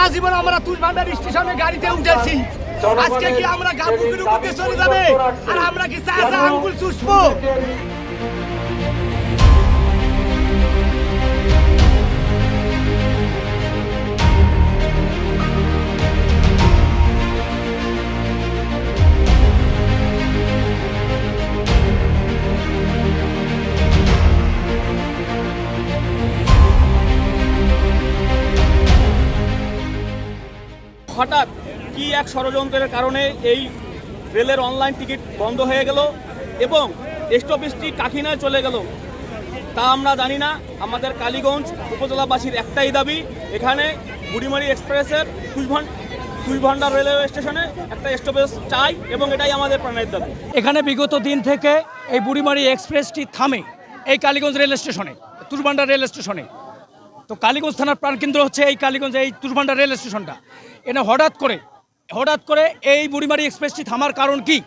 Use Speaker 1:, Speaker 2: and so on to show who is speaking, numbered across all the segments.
Speaker 1: সারা জীবন আমরা তুষভান্ডার স্টেশনে গাড়িতে উঠেছি, আজকে কি আমরা গাবুকের উপরে চলে যাবে আর আমরা কি চা আঙ্গুল চুষবো?
Speaker 2: হঠাৎ কি এক ষড়যন্ত্রের কারণে এই রেলের অনলাইন টিকিট বন্ধ হয়ে গেল এবং স্টপেজটি কাকিনায় চলে গেল তা আমরা জানি না। আমাদের কালীগঞ্জ উপজেলাবাসীর একটাই দাবি, এখানে বুড়িমারি এক্সপ্রেসের তুষভান্ডার রেলওয়ে স্টেশনে একটা স্টপেজ চাই এবং এটাই আমাদের প্রাণের দাবি।
Speaker 3: এখানে বিগত দিন থেকে এই বুড়িমারি এক্সপ্রেসটি থামে এই কালীগঞ্জ রেল স্টেশনে, তুষভান্ডার রেল স্টেশনে। তো কালীগঞ্জ থানার প্রাণকেন্দ্র হচ্ছে এই কালীগঞ্জ, এই তুষভান্ডার রেল স্টেশনটা। এনে হঠাৎ করে এই বুড়িমারি এক্সপ্রেসটি থামার কারণ কি?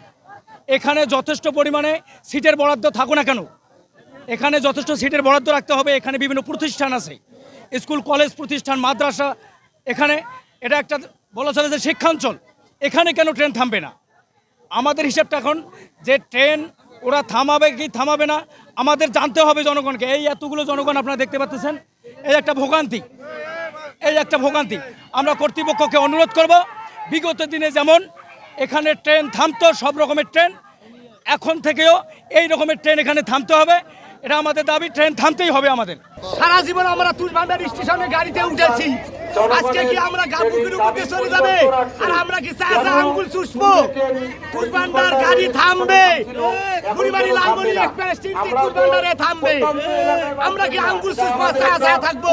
Speaker 3: এখানে যথেষ্ট পরিমাণে সিটের বরাদ্দ থাকো না কেন, এখানে যথেষ্ট সিটের বরাদ্দ রাখতে হবে। এখানে বিভিন্ন প্রতিষ্ঠান আছে, স্কুল কলেজ প্রতিষ্ঠান, মাদ্রাসা, এখানে এটা একটা বলা চলে যে শিক্ষাঞ্চল। এখানে কেন ট্রেন থামবে না? আমাদের হিসাবটা এখন যে ট্রেন ওরা থামাবে কি থামাবে না আমাদের জানতে হবে জনগণকে। এই এতগুলো জনগণ আপনারা দেখতে পাচ্ছেন, এই একটা ভোগান্তি। আমরা কর্তৃপক্ষকে অনুরোধ করব, বিগত দিনে যেমন এখানে ট্রেন থামতো, সব রকমের ট্রেন, এখন থেকেও এই রকমের ট্রেন এখানে থামতে হবে। এটা আমাদের দাবি, ট্রেন থামতেই হবে আমাদের।
Speaker 1: সারা জীবন আমরা তুষভান্ডার স্টেশনে গাড়িতে উঠেছি, আজকে কি আমরা গাবুকের উপরে চলে যাবে আর আমরা কি চা আঙ্গুল চুষবো? তুষভান্ডার গাড়ি থামবে, বুড়িমারি লালমনি এক্সপ্রেস তুষভান্ডারে থামবে, আমরা কি আঙ্গুল চুষবো, চা থাকবো?